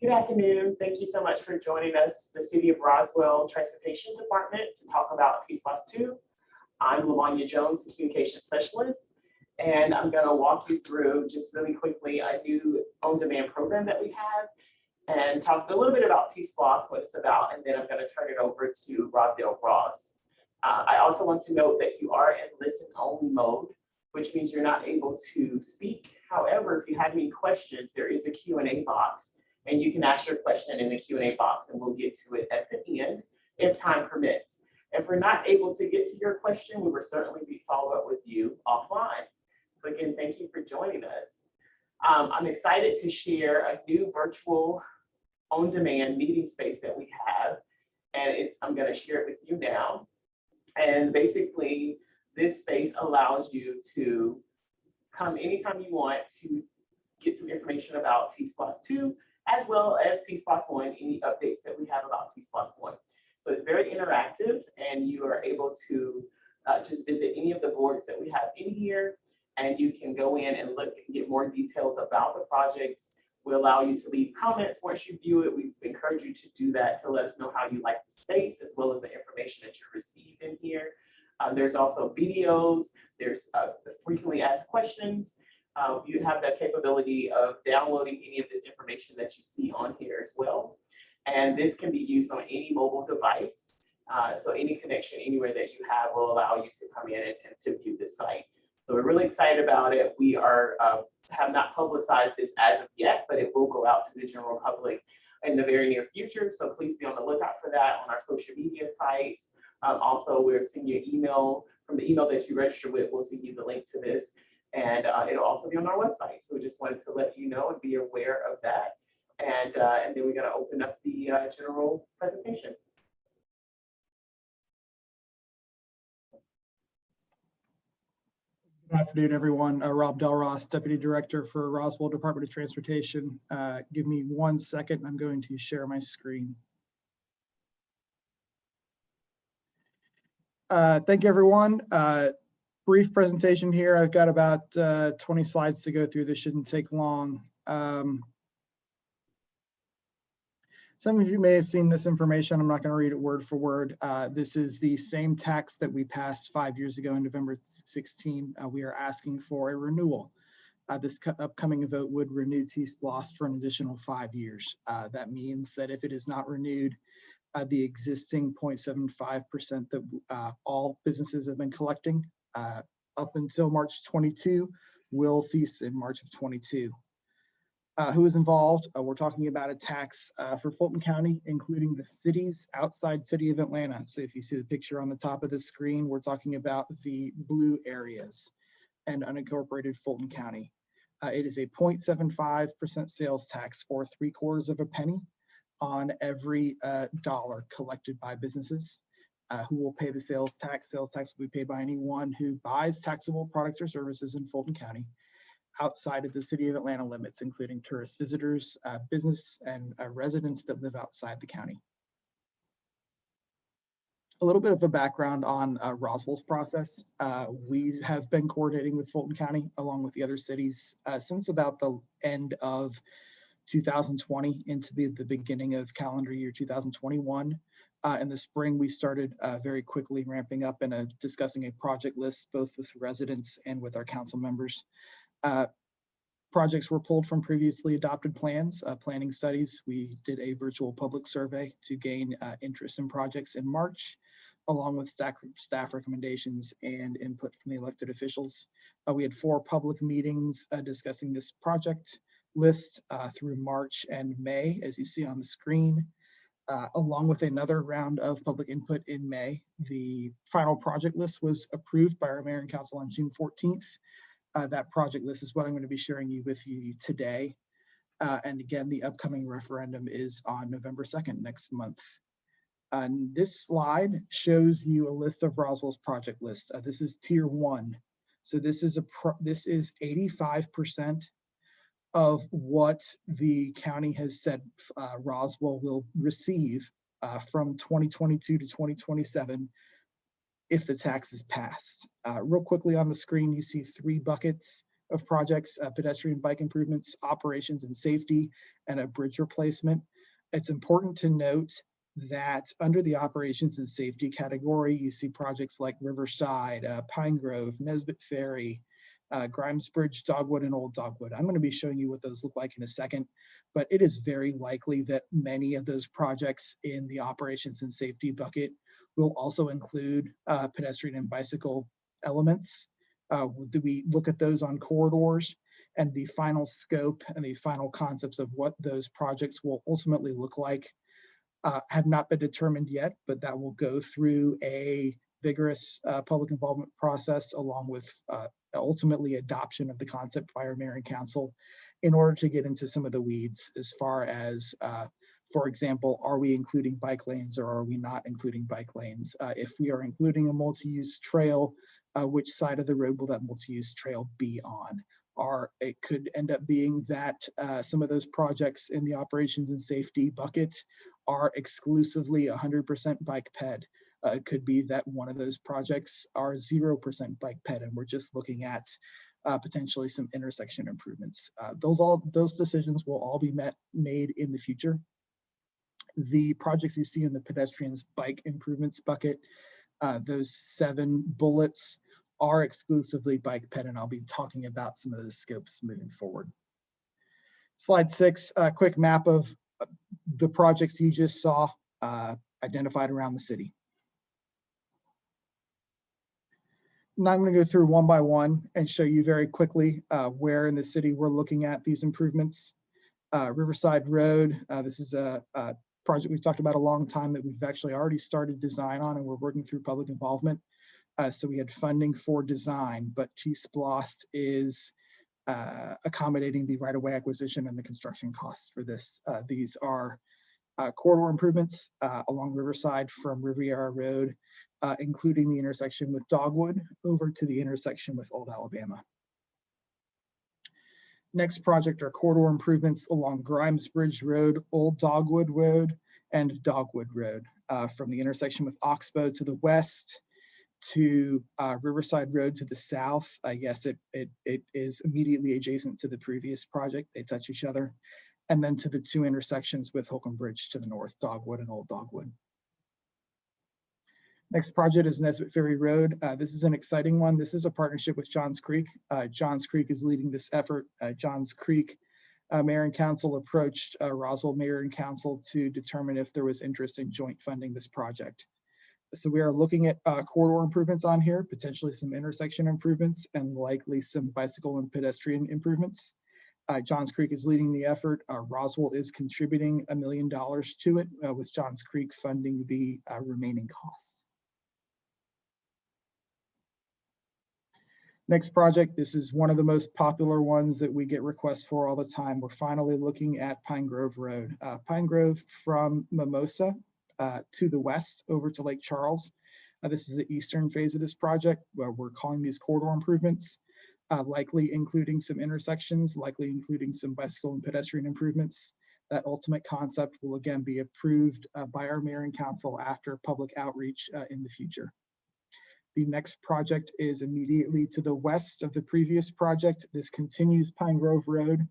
Good afternoon. Thank you so much for joining us, the City of Roswell Transportation Department, to talk about TSPLOST 2. I'm Lamanya Jones, the Communications Specialist, and I'm going to walk you through just really quickly a new on-demand program that we have and talk a little bit about TSPLOST, what it's about, and then I'm going to turn it over to Rob Dale Ross. I also want to note that you are in listen-only mode, which means you're not able to speak. However, if you have any questions, there is a Q&A box, and you can ask your question in the Q&A box, and we'll get to it at the end if time permits. If we're not able to get to your question, we will certainly be follow up with you offline. So again, thank you for joining us. I'm excited to share a new virtual on-demand meeting space that we have, and I'm going to share it with you now. And basically, this space allows you to come anytime you want to get some information about TSPLOST 2, as well as TSPLOST 1, any updates that we have about TSPLOST 1. So it's very interactive, and you are able to just visit any of the boards that we have in here, and you can go in and look and get more details about the projects. We allow you to leave comments once you view it. We encourage you to do that to let us know how you like the space, as well as the information that you received in here. There's also videos, there's frequently asked questions. You have the capability of downloading any of this information that you see on here as well. And this can be used on any mobile device. So any connection anywhere that you have will allow you to come in and to view the site. So we're really excited about it. We are have not publicized this as of yet, but it will go out to the general public in the very near future. So please be on the lookout for that on our social media sites. Also, we're sending you an email from the email that you register with. We'll send you the link to this, and it'll also be on our website. So we just wanted to let you know and be aware of that. And then we're going to open up the general presentation. Good afternoon, everyone. Rob Del Ross, Deputy Director for Roswell Department of Transportation. Give me 1 second. I'm going to share my screen. Thank you, everyone. Brief presentation here. I've got about 20 slides to go through. This shouldn't take long. Some of you may have seen this information. I'm not going to read it word for word. This is the same tax that we passed 5 years ago in November 16. We are asking for a renewal. This upcoming vote would renew TSPLOST for an additional 5 years. That means that if it is not renewed, the existing 0.75% that all businesses have been collecting up until March 22 will cease in March of 22. Who is involved? We're talking about a tax for Fulton County, including the cities outside City of Atlanta. So if you see the picture on the top of the screen, we're talking about the blue areas and unincorporated Fulton County. It is a 0.75% sales tax, or 3/4 of a penny on every dollar collected by businesses. Who will pay the sales tax? Sales tax will be paid by anyone who buys taxable products or services in Fulton County outside of the City of Atlanta limits, including tourist visitors, business, and residents that live outside the county. A little bit of a background on Roswell's process. We have been coordinating with Fulton County along with the other cities since about the end of 2020 into the beginning of calendar year 2021. In the spring, we started very quickly ramping up and discussing a project list, both with residents and with our council members. Projects were pulled from previously adopted plans, planning studies. We did a virtual public survey to gain interest in projects in March, along with staff recommendations and input from the elected officials. We had 4 public meetings discussing this project list through March and May, as you see on the screen, along with another round of public input in May. The final project list was approved by our mayor and council on June 14th. That project list is what I'm going to be sharing with you today. And again, the upcoming referendum is on November 2nd, next month. This slide shows you a list of Roswell's project list. This is tier 1. So this is 85% of what the county has said Roswell will receive from 2022 to 2027 if the tax is passed. Real quickly on the screen, you see 3 buckets of projects, pedestrian bike improvements, operations and safety, and a bridge replacement. It's important to note that under the operations and safety category, you see projects like Riverside, Pine Grove, Nesbitt Ferry, Grimes Bridge, Dogwood, and Old Dogwood. I'm going to be showing you what those look like in a second, but it is very likely that many of those projects in the operations and safety bucket will also include pedestrian and bicycle elements. We look at those on corridors, and the final scope and the final concepts of what those projects will ultimately look like have not been determined yet, but that will go through a vigorous public involvement process along with ultimately adoption of the concept by our mayor and council in order to get into some of the weeds as far as, for example, are we including bike lanes or are we not including bike lanes? If we are including a multi-use trail, which side of the road will that multi-use trail be on? Or it could end up being that some of those projects in the operations and safety bucket are exclusively 100% bike ped. It could be that one of those projects are 0% bike ped, and we're just looking at potentially some intersection improvements. Those decisions will all be made in the future. The projects you see in the pedestrians bike improvements bucket, those 7 bullets are exclusively bike ped, and I'll be talking about some of those scopes moving forward. Slide 6, a quick map of the projects you just saw identified around the city. Now I'm going to go through one by one and show you very quickly where in the city we're looking at these improvements. Riverside Road, this is a project we've talked about a long time that we've actually already started design on, and we're working through public involvement. So we had funding for design, but TSPLOST is accommodating the right-of-way acquisition and the construction costs for this. These are corridor improvements along Riverside from Riviera Road, including the intersection with Dogwood over to the intersection with Old Alabama. Next project are corridor improvements along Grimes Bridge Road, Old Dogwood Road, and Dogwood Road, from the intersection with Oxbow to the west to Riverside Road to the south. Yes, it is immediately adjacent to the previous project. They touch each other. And then to the 2 intersections with Holcomb Bridge to the north, Dogwood and Old Dogwood. Next project is Nesbitt Ferry Road. This is an exciting one. This is a partnership with Johns Creek. Johns Creek is leading this effort. Johns Creek Mayor and Council approached Roswell Mayor and Council to determine if there was interest in joint funding this project. So we are looking at corridor improvements on here, potentially some intersection improvements, and likely some bicycle and pedestrian improvements. Johns Creek is leading the effort. Roswell is contributing $1 million to it, with Johns Creek funding the remaining costs. Next project, this is one of the most popular ones that we get requests for all the time. We're finally looking at Pine Grove Road. Pine Grove from Mimosa to the west over to Lake Charles. This is the eastern phase of this project, where we're calling these corridor improvements, likely including some intersections, likely including some bicycle and pedestrian improvements. That ultimate concept will again be approved by our mayor and council after public outreach in the future. The next project is immediately to the west of the previous project. This continues Pine Grove Road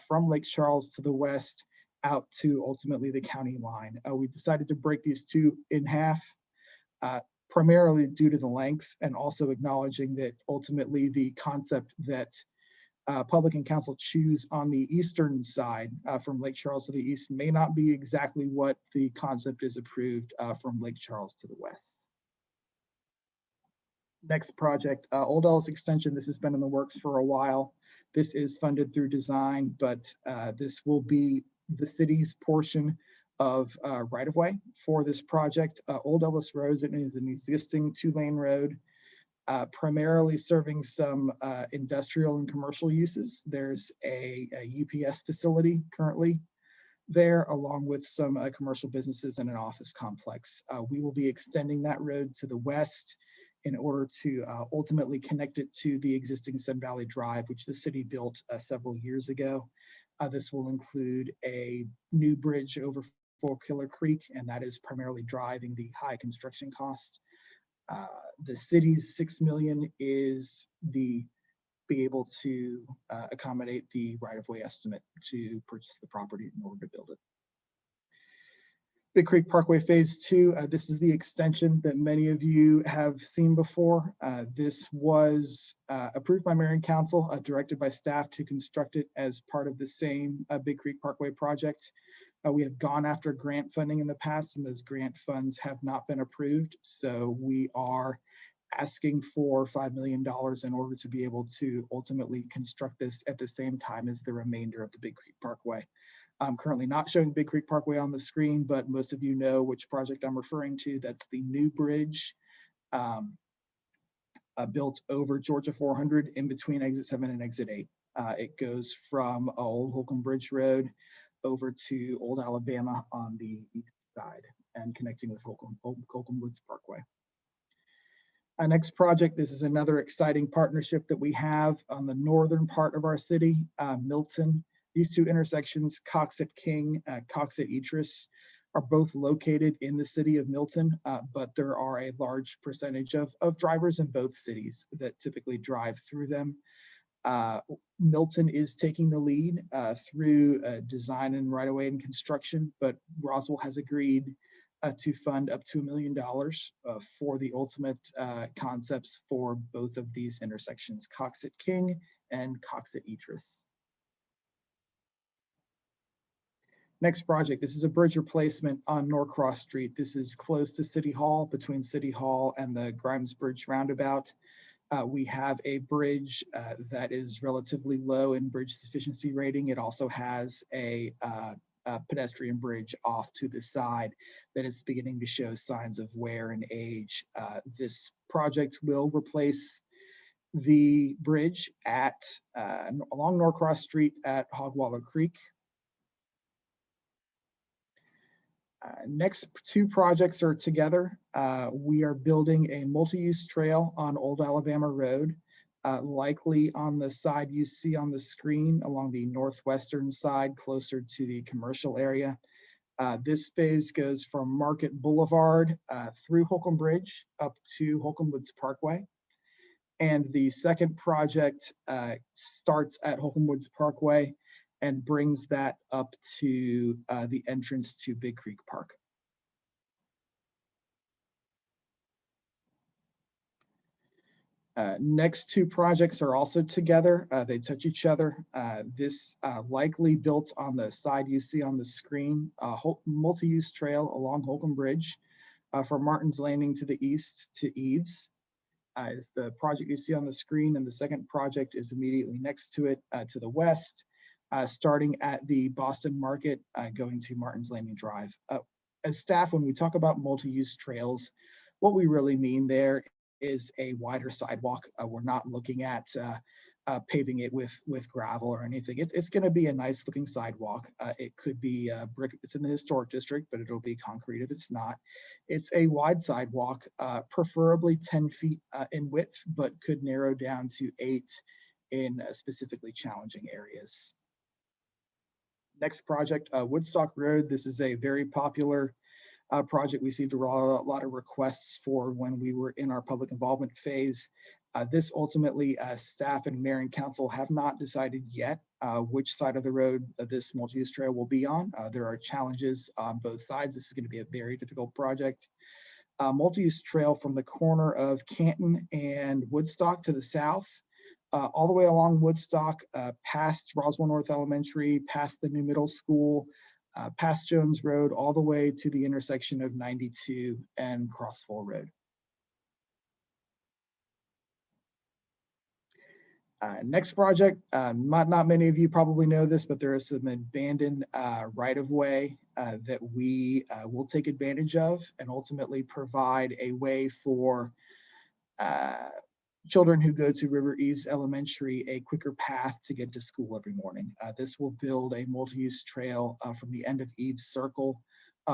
from Lake Charles to the west out to ultimately the county line. We decided to break these 2 in half, primarily due to the length, and also acknowledging that ultimately the concept that public and council choose on the eastern side from Lake Charles to the east may not be exactly what the concept is approved from Lake Charles to the west. Next project, Old Ellis Extension. This has been in the works for a while. This is funded through design, but this will be the city's portion of right-of-way for this project. Old Ellis Road is an existing 2-lane road, primarily serving some industrial and commercial uses. There's a UPS facility currently there, along with some commercial businesses and an office complex. We will be extending that road to the west in order to ultimately connect it to the existing Sun Valley Drive, which the city built several years ago. This will include a new bridge over Fort Killer Creek, and that is primarily driving the high construction cost. The city's $6 million is the be able to accommodate the right-of-way estimate to purchase the property in order to build it. Big Creek Parkway Phase 2, this is the extension that many of you have seen before. This was approved by Mayor and Council, directed by staff to construct it as part of the same Big Creek Parkway project. We have gone after grant funding in the past, and those grant funds have not been approved. So we are asking for $5 million in order to be able to ultimately construct this at the same time as the remainder of the Big Creek Parkway. I'm currently not showing Big Creek Parkway on the screen, but most of you know which project I'm referring to. That's the new bridge built over Georgia 400 in between exit 7 and exit 8. It goes from Old Holcomb Bridge Road over to Old Alabama on the east side and connecting with Holcomb Woods Parkway. Our next project, this is another exciting partnership that we have on the northern part of our city, Milton. These two intersections, Coccid King, Coccitrus, are both located in the city of Milton, but there are a large percentage of drivers in both cities that typically drive through them. Milton is taking the lead through design and right-of-way and construction, but Roswell has agreed to fund up to $1 million for the ultimate concepts for both of these intersections, Coccid King and Coccitrus. Next project, this is a bridge replacement on Norcross Street. This is close to City Hall, between City Hall and the Grimes Bridge roundabout. We have a bridge that is relatively low in bridge sufficiency rating. It also has a pedestrian bridge off to the side that is beginning to show signs of wear and age. This project will replace the bridge at along Norcross Street at Hogwallow Creek. Next two projects are together. We are building a multi-use trail on Old Alabama Road, likely on the side you see on the screen along the northwestern side, closer to the commercial area. This phase goes from Market Boulevard through Holcomb Bridge up to Holcomb Woods Parkway. And the second project starts at Holcomb Woods Parkway and brings that up to the entrance to Big Creek Park. Next two projects are also together. They touch each other. This likely built on the side you see on the screen, multi-use trail along Holcomb Bridge from Martin's Landing to the east to Eaves. Is the project you see on the screen, and the second project is immediately next to it to the west. Starting at the Boston Market, going to Martin's Landing Drive. As staff, when we talk about multi-use trails, what we really mean there is a wider sidewalk. We're not looking at paving it with gravel or anything. It's going to be a nice looking sidewalk. It could be brick. It's in the historic district, but it'll be concrete if it's not. It's a wide sidewalk, preferably 10 feet in width, but could narrow down to 8 in specifically challenging areas. Next project, Woodstock Road. This is a very popular project. We received a lot of requests for when we were in our public involvement phase. This ultimately, staff and mayor and council have not decided yet which side of the road this multi-use trail will be on. There are challenges on both sides. This is going to be a very difficult project. Multi-use trail from the corner of Canton and Woodstock to the south, all the way along Woodstock, past Roswell North Elementary, past the new middle school, past Jones Road, all the way to the intersection of 92 and Crossville Road. Next project, not many of you probably know this, but there is some abandoned right-of-way that we will take advantage of and ultimately provide a way for children who go to River Eaves Elementary a quicker path to get to school every morning. This will build a multi-use trail from the end of Eaves Circle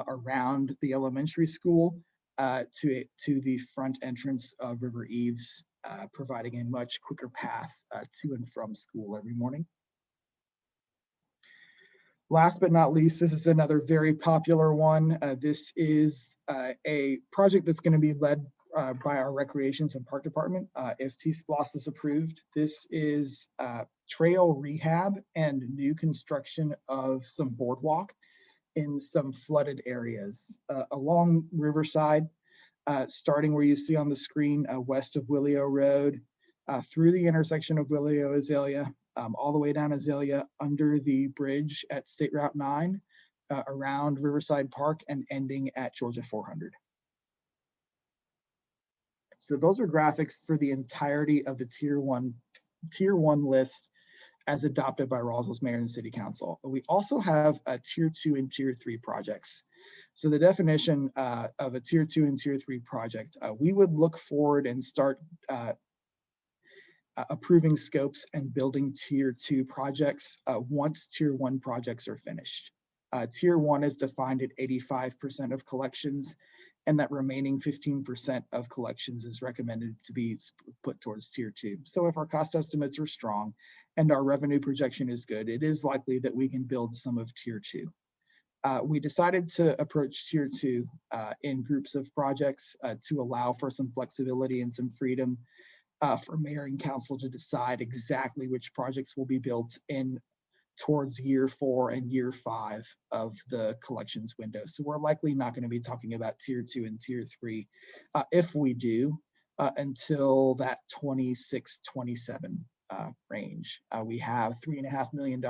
around the elementary school to the front entrance of River Eaves, providing a much quicker path to and from school every morning. Last but not least, this is another very popular one. This is a project that's going to be led by our Recreations and Park Department. If TSPLOST is approved, this is trail rehab and new construction of some boardwalk in some flooded areas along Riverside, starting where you see on the screen west of Willio Road, through the intersection of Willio Azalea, all the way down Azalea under the bridge at State Route 9, around Riverside Park and ending at Georgia 400. So those are graphics for the entirety of the tier one list as adopted by Roswell's mayor and city council. We also have tier 2 and tier 3 projects. So the definition of a tier 2 and tier 3 project, we would look forward and start approving scopes and building tier 2 projects once tier 1 projects are finished. Tier 1 is defined at 85% of collections, and that remaining 15% of collections is recommended to be put towards tier 2. So if our cost estimates are strong and our revenue projection is good, it is likely that we can build some of tier 2. We decided to approach tier 2 in groups of projects to allow for some flexibility and some freedom for mayor and council to decide exactly which projects will be built in towards year 4 and year 5 of the collections window. So we're likely not going to be talking about tier 2 and tier 3 if we do until that 26-27 range. We have $3.5 million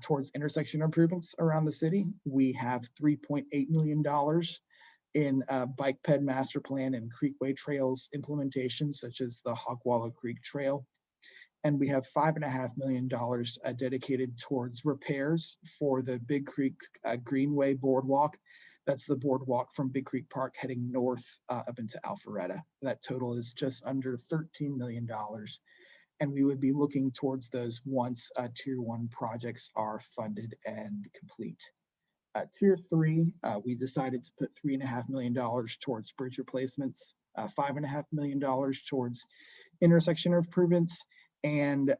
towards intersection improvements around the city. We have $3.8 million in bike ped master plan and creekway trails implementation, such as the Hogwallow Creek Trail. And we have $5.5 million dedicated towards repairs for the Big Creek Greenway Boardwalk. That's the boardwalk from Big Creek Park heading north up into Alpharetta. That total is just under $13 million. And we would be looking towards those once tier 1 projects are funded and complete. Tier 3, we decided to put $3.5 million towards bridge replacements, $5.5 million towards intersection improvements, and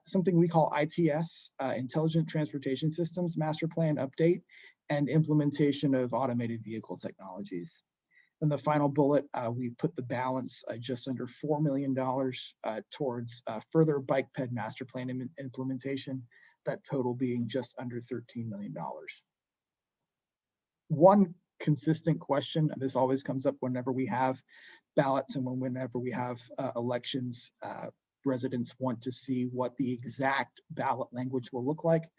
something we call ITS, Intelligent Transportation Systems Master Plan Update and implementation of automated vehicle technologies. And the final bullet, we put the balance just under $4 million towards further bike ped master plan implementation, that total being just under $13 million. One consistent question, this always comes up whenever we have ballots and whenever we have elections, residents want to see what the exact ballot language will look like.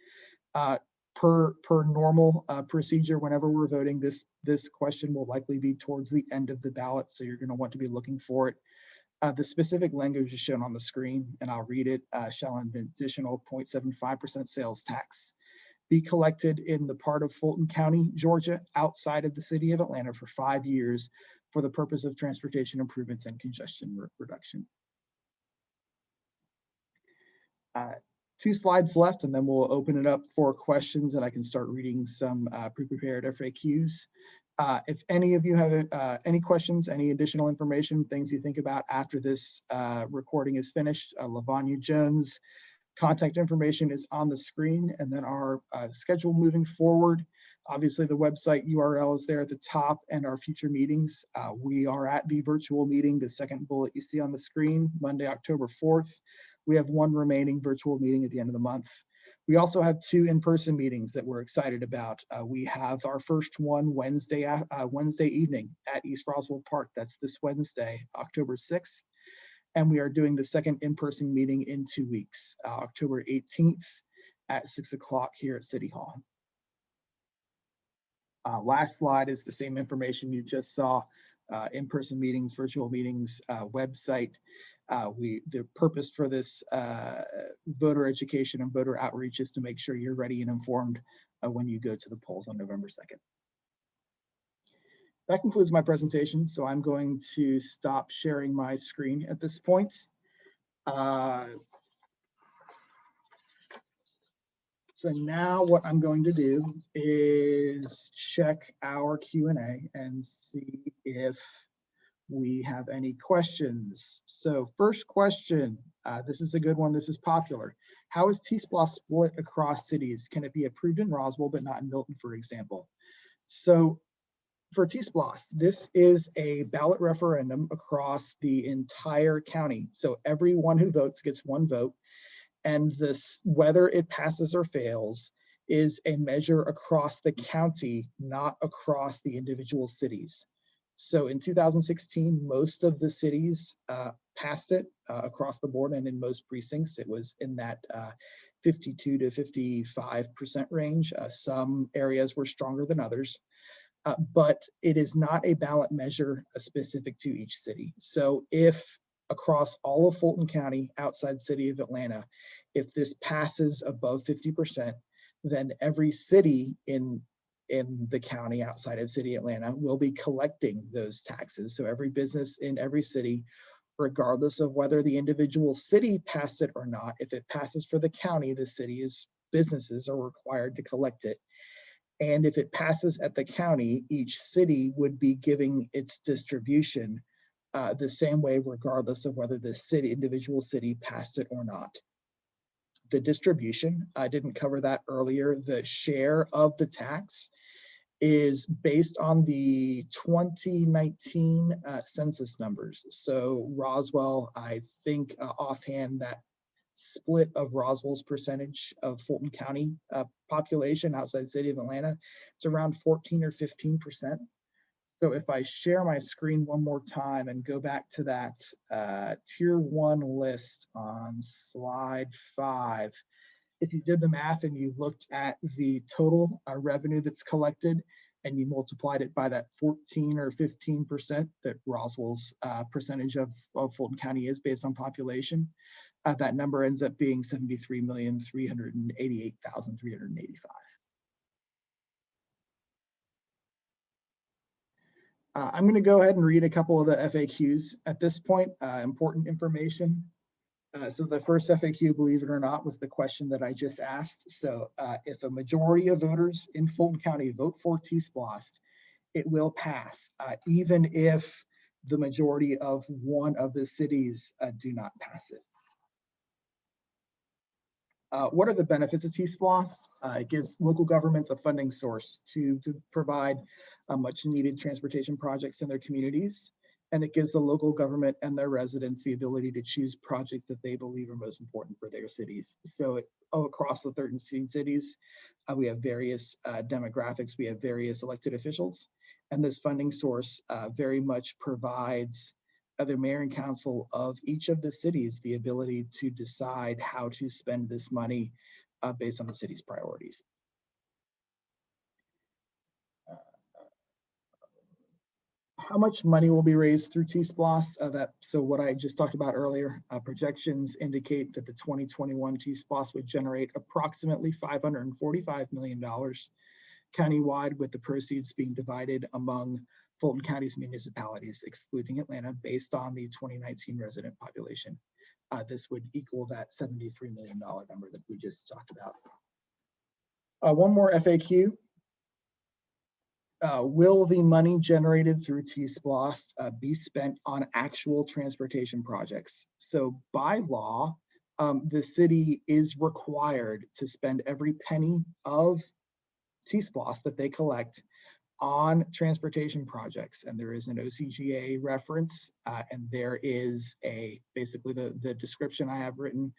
Per normal procedure, whenever we're voting, this question will likely be towards the end of the ballot, so you're going to want to be looking for it. The specific language is shown on the screen, and I'll read it. Shall an additional 0.75% sales tax be collected in the part of Fulton County, Georgia, outside of the city of Atlanta for 5 years for the purpose of transportation improvements and congestion reduction. 2 slides left, and then we'll open it up for questions, and I can start reading some pre-prepared FAQs. If any of you have any questions, any additional information, things you think about after this recording is finished, LaVanya Jones' contact information is on the screen, and then our schedule moving forward. Obviously, the website URL is there at the top, and our future meetings. We are at the virtual meeting, the second bullet you see on the screen, Monday, October 4th. We have 1 remaining virtual meeting at the end of the month. We also have 2 in-person meetings that we're excited about. We have our first one Wednesday evening at East Roswell Park. That's this Wednesday, October 6th. And we are doing the second in-person meeting in 2 weeks, October 18th at 6 o'clock here at City Hall. Last slide is the same information you just saw, in-person meetings, virtual meetings, website. The purpose for this voter education and voter outreach is to make sure you're ready and informed when you go to the polls on November 2nd. That concludes my presentation, so I'm going to stop sharing my screen at this point. So now what I'm going to do is check our Q&A and see if we have any questions. So first question, this is a good one, this is popular. How is TSPLOST split across cities? Can it be approved in Roswell but not in Milton, for example? So For TSPLOST, this is a ballot referendum across the entire county. So everyone who votes gets one vote, and this, whether it passes or fails, is a measure across the county, not across the individual cities. So in 2016, most of the cities passed it across the board, and in most precincts, it was in that 52 to 55% range. Some areas were stronger than others. But it is not a ballot measure specific to each city. So if across all of Fulton County, outside city of Atlanta, if this passes above 50%, then every city in the county outside of city Atlanta will be collecting those taxes. So every business in every city, regardless of whether the individual city passed it or not, if it passes for the county, the city's businesses are required to collect it. And if it passes at the county, each city would be giving its distribution the same way, regardless of whether the individual city passed it or not. The distribution, I didn't cover that earlier, the share of the tax is based on the 2019 census numbers. So Roswell, I think offhand that split of Roswell's percentage of Fulton County population outside the city of Atlanta, it's around 14 or 15%. So if I share my screen one more time and go back to that tier 1 list on slide 5, if you did the math and you looked at the total revenue that's collected and you multiplied it by that 14 or 15% that Roswell's percentage of Fulton County is based on population, that number ends up being 73,388,385. I'm going to go ahead and read a couple of the FAQs at this point, important information. So the first FAQ, believe it or not, was the question that I just asked. So if a majority of voters in Fulton County vote for TSPLOST, it will pass, even if the majority of one of the cities do not pass it. What are the benefits of TSPLOST? It gives local governments a funding source to provide much needed transportation projects in their communities. And it gives the local government and their residents the ability to choose projects that they believe are most important for their cities. So across the 13 cities, we have various demographics, we have various elected officials, and this funding source very much provides the mayor and council of each of the cities the ability to decide how to spend this money based on the city's priorities. How much money will be raised through TSPLOST? So what I just talked about earlier, projections indicate that the 2021 TSPLOST would generate approximately $545 million countywide, with the proceeds being divided among Fulton County's municipalities, excluding Atlanta, based on the 2019 resident population. This would equal that $73 million number that we just talked about. One more FAQ. Will the money generated through TSPLOST be spent on actual transportation projects? So by law, the city is required to spend every penny of TSPLOST that they collect on transportation projects. And there is an OCGA reference, and there is basically the description I have written.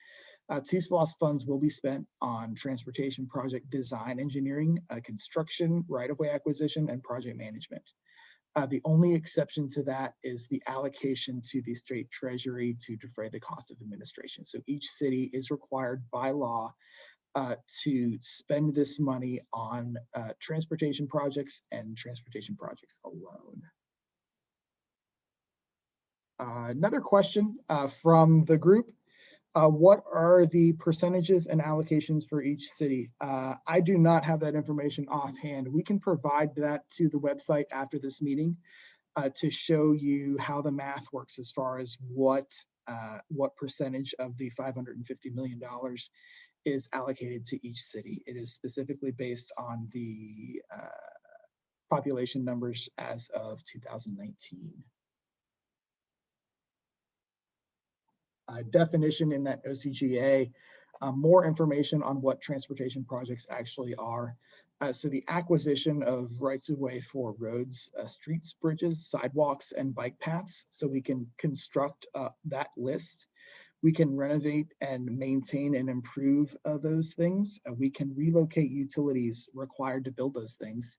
TSPLOST funds will be spent on transportation project design, engineering, construction, right-of-way acquisition, and project management. The only exception to that is the allocation to the state treasury to defray the cost of administration. So each city is required by law to spend this money on transportation projects and transportation projects alone. Another question from the group. What are the percentages and allocations for each city? I do not have that information offhand. We can provide that to the website after this meeting to show you how the math works as far as what percentage of the $550 million is allocated to each city. It is specifically based on the population numbers as of 2019. Definition in that OCGA, more information on what transportation projects actually are. So the acquisition of rights of way for roads, streets, bridges, sidewalks, and bike paths, so we can construct that list. We can renovate and maintain and improve those things. We can relocate utilities required to build those things.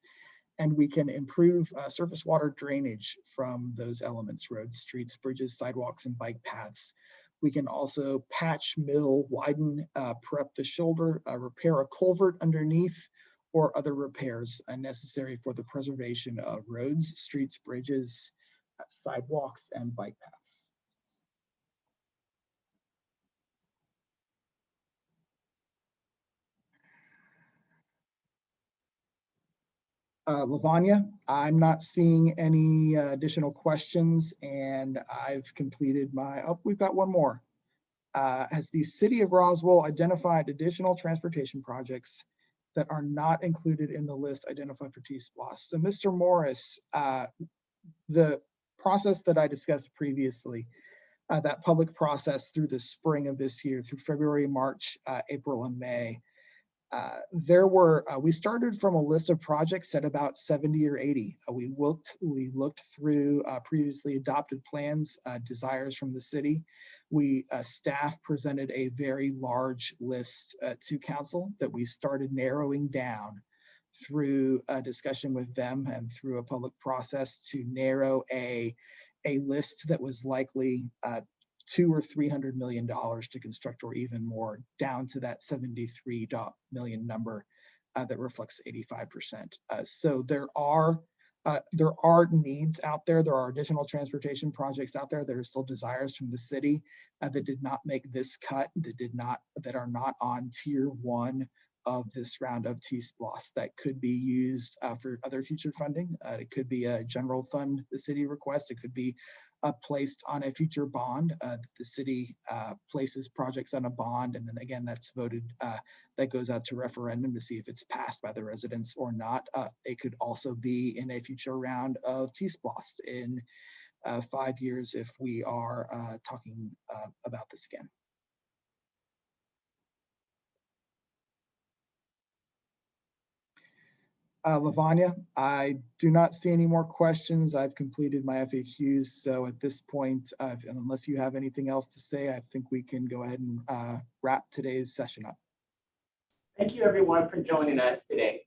And we can improve surface water drainage from those elements: roads, streets, bridges, sidewalks, and bike paths. We can also patch, mill, widen, prep the shoulder, repair a culvert underneath, or other repairs necessary for the preservation of roads, streets, bridges, sidewalks, and bike paths. Lavanya, I'm not seeing any additional questions, and I've completed my, oh, we've got one more. Has the city of Roswell identified additional transportation projects that are not included in the list identified for TSPLOST? So Mr. Morris, the process that I discussed previously, that public process through the spring of this year, through February, March, April, and May, we started from a list of projects at about 70 or 80. We looked through previously adopted plans, desires from the city. Staff presented a very large list to council that we started narrowing down through a discussion with them and through a public process to narrow a list that was likely $200 or $300 million to construct, or even more, down to that 73 million number that reflects 85%. So there are needs out there. There are additional transportation projects out there that are still desires from the city that did not make this cut, that are not on tier 1 of this round of TSPLOST, that could be used for other future funding. It could be a general fund the city requests. It could be placed on a future bond. The city places projects on a bond, and then again, that's voted, that goes out to referendum to see if it's passed by the residents or not. It could also be in a future round of TSPLOST in 5 years if we are talking about this again. Lavanya, I do not see any more questions. I've completed my FAQs. So at this point, unless you have anything else to say, I think we can go ahead and wrap today's session up. Thank you everyone for joining us today.